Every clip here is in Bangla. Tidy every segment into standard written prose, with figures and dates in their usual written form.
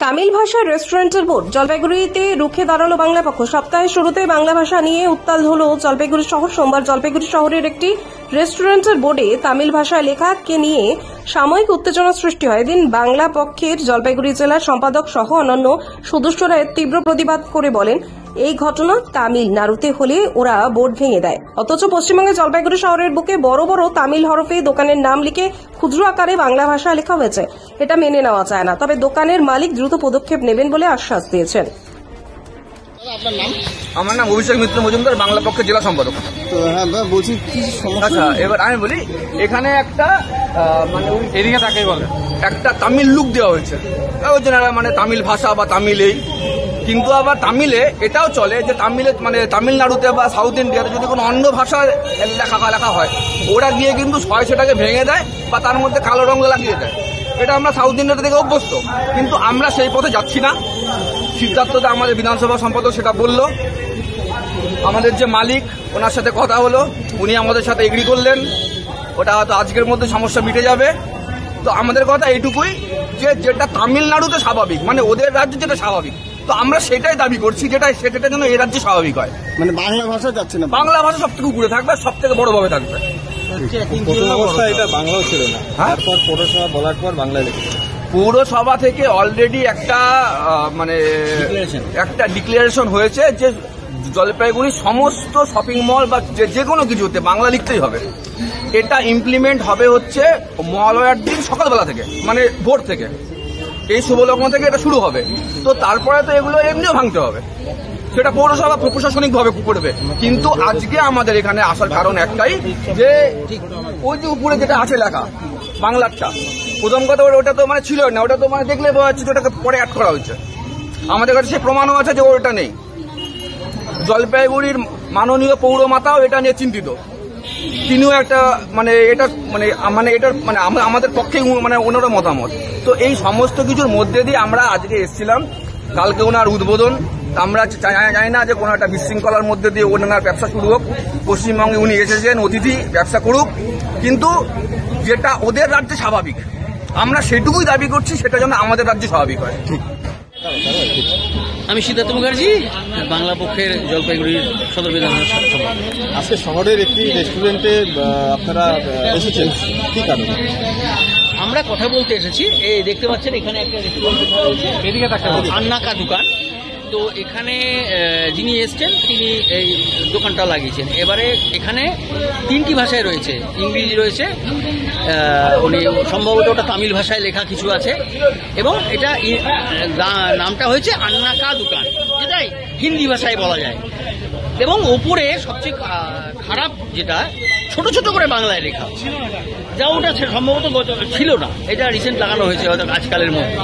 তামিল ভাষার রেস্টুরেন্টের বোর্ড জলপাইগুড়িতে রুখে দাঁড়ালো বাংলা পক্ষ। সপ্তাহের শুরুতে বাংলা ভাষা নিয়ে উত্তাল হলো জলপাইগুড়ি শহর। সোমবার জলপাইগুড়ি শহরের একটি রেস্টুরেন্টের বোর্ডে তামিল ভাষায় লেখাকে নিয়ে সাময়িক উত্তেজনা সৃষ্টি হয়। এদিন বাংলা পক্ষের জলপাইগুড়ি জেলার সম্পাদক সহ অন্যান্য সদস্যরা তীব্র প্রতিবাদ করে বলেন, এই ঘটনা তামিলনাড়ুতে হলে ওরা বোর্ড ভেঙে দেয়, অথচ পশ্চিমবঙ্গে জলপাইগুড়ি শহরের বুকে বড় বড় তামিল হরফে দোকানের নাম লিখে ক্ষুদ্র আকারে বাংলা ভাষায় লেখা হয়েছে। এটা মেনে নেওয়া যায় না। তবে দোকানের মালিক দ্রুত পদক্ষেপ নেবেন বলে আশ্বাস দিয়েছেন। আপনার নাম? আমার নাম অভিষেক মিত্র মজুমদার, বাংলা পক্ষের জেলা সম্পাদক। তো হ্যাঁ বলছি কি সমস্যা? আচ্ছা, এবার আমি বলি, এখানে একটা মানে এদিকে তাকে বলে একটা তামিল লুক দেওয়া হয়েছে, ওই জন্য মানে তামিল ভাষা বা তামিলেই, কিন্তু আবার তামিলে এটাও চলে যে তামিলে মানে তামিলনাড়ুতে বা সাউথ ইন্ডিয়াতে যদি কোনো অন্য ভাষার লেখা হয়, ওরা গিয়ে কিন্তু সেটাকে ভেঙে দেয় বা তার মধ্যে কালো রঙ লাগিয়ে দেয়। এটা আমরা সাউথ ইন্ডিয়াতে থেকে অভ্যস্ত, কিন্তু আমরা সেই পথে যাচ্ছি না। সিদ্ধার্থদা আমাদের বিধানসভা সম্পাদক সেটা বলল, আমাদের যে মালিক ওনার সাথে কথা হলো, উনি আমাদের সাথে এগ্রি করলেন, ওটা হয়তো আজকের মধ্যে সমস্যা মিটে যাবে। তো আমাদের কথা এইটুকুই যে যেটা তামিলনাড়ুতে স্বাভাবিক, মানে ওদের রাজ্যে যেটা স্বাভাবিক, তো আমরা সেটাই দাবি করছি, সেটা যেন এই রাজ্যে স্বাভাবিক হয়। মানে বাংলা ভাষা যাচ্ছে না, বাংলা ভাষা সব থেকে উপরে থাকবে, সব থেকে বড়ভাবে থাকবে। অবস্থা এটা বাংলাও ছিল না, তারপর পৌরসভা বলার পর বাংলায় লিখেছে। পৌরসভা থেকে অলরেডি একটা মানে একটা ডিক্লারেশন হয়েছে যে জলপাইগুড়ির সমস্ত শপিং মল বা যে কোনো কিছুতে বাংলা লিখতেই হবে। এটা ইমপ্লিমেন্ট হবে হচ্ছে মহালয়ার দিন সকালবেলা থেকে, মানে ভোর থেকে, এই শুভলগ্ন থেকে এটা শুরু হবে। তো তারপরে তো এগুলো এমনিও ভাঙতে হবে, সেটা পৌরসভা প্রশাসনিকভাবে করবে। কিন্তু আজকে আমাদের এখানে আসার কারণ একটাই, যে ওই যে উপরে যেটা আছে লেখা বাংলারটা, প্রথম কথা ওটা তো মানে ছিল না, ওটা তো মানে দেখলে বোঝা যাচ্ছে ওটাকে পরে অ্যাড করা হয়েছে। আমাদের কাছে সে প্রমাণও আছে যে ওটা নেই। জলপাইগুড়ির মাননীয় পৌরমাতাও এটা নিয়ে চিন্তিত, তিনিও একটা মানে এটা মানে মানে এটার মানে আমাদের পক্ষে মানে ওনারও মতামত। তো এই সমস্ত কিছুর মধ্যে দিয়ে আমরা আজকে এসেছিলাম। কালকে ওনার উদ্বোধন, আমরা জানি না যে কোনো একটা বিশৃঙ্খলার মধ্যে দিয়ে ওনার ব্যবসা শুরু হোক। পশ্চিমবঙ্গে উনি এসেছেন অতিথি, ব্যবসা করুক, কিন্তু যেটা ওদের রাজ্যে স্বাভাবিক আমরা সেটুকুই দাবি করছি, সেটা যেন আমাদের রাজ্যে স্বাভাবিক হয়। আমি সিদ্ধার্থ মুখার্জি, বাংলা পক্ষের জলপাইগুড়ির সদর বিধানসভা। আজকে শহরের একটি রেস্টুরেন্টে আপনারা এসেছেন, কি কারণে? আমরা কথা বলতে এসেছি। এই দেখতে পাচ্ছেন এখানে একটা রেস্টুরেন্ট, আন্নাকা দোকান। তো এখানে যিনি এসছেন তিনি এই দোকানটা লাগিয়েছেন। এবারে এখানে তিনটি ভাষায় রয়েছে, ইংরেজি রয়েছে, উনি সম্ভবত ওটা তামিল ভাষায় লেখা কিছু আছে, এবং এটা নামটা হয়েছে আন্নাকা দোকান, যেটাই হিন্দি ভাষায় বলা যায়। এবং ওপরে সবচেয়ে খারাপ যেটা, ছোট ছোট করে বাংলায় লেখা, যা ওটা সম্ভবত ছিল না, এটা রিসেন্ট লাগানো হয়েছে হয়তো আজকালের মধ্যে।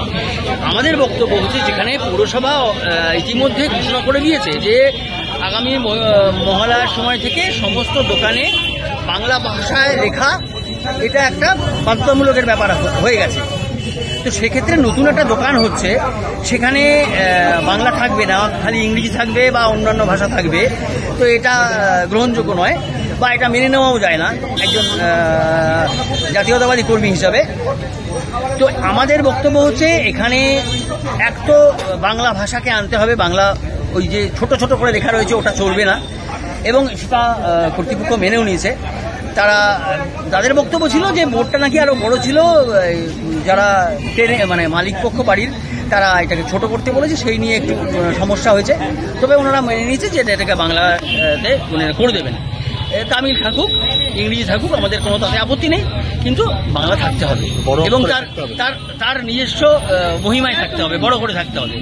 আমাদের বক্তব্য হচ্ছে, যেখানে পৌরসভা ইতিমধ্যে ঘোষণা করে দিয়েছে যে আগামী মহালয়ার সময় থেকে সমস্ত দোকানে বাংলা ভাষায় লেখা, এটা একটা বাধ্যতামূলকের ব্যাপার হয়ে গেছে। তো সেক্ষেত্রে নতুন একটা দোকান হচ্ছে, সেখানে বাংলা থাকবে না, খালি ইংরেজি থাকবে বা অন্যান্য ভাষা থাকবে। তো এটা গ্রহণযোগ্য নয়, বা এটা মেনে নেওয়াও যায় না একজন জাতীয়তাবাদী কর্মী হিসাবে। তো আমাদের বক্তব্য হচ্ছে, এখানে এক তো বাংলা ভাষাকে আনতে হবে, বাংলা ওই যে ছোট ছোট করে লেখা রয়েছে ওটা চলবে না, এবং সেটা কর্তৃপক্ষ মেনেও নিয়েছে। তাদের বক্তব্য ছিল যে বোর্ডটা নাকি আরো বড় ছিল, যারা মানে মালিক পক্ষ বাড়ির, তারা এটাকে ছোট করতে বলেছে, সেই নিয়ে একটু সমস্যা হয়েছে। তবে ওনারা মেনে নিয়েছে যে এটাকে বাংলাতে করে দেবেন। তামিল থাকুক, ইংরেজি থাকুক, আমাদের কোনো তাতে আপত্তি নেই, কিন্তু বাংলা থাকতে হবে এবং তার নিজস্ব মহিমায় থাকতে হবে, বড় করে থাকতে হবে।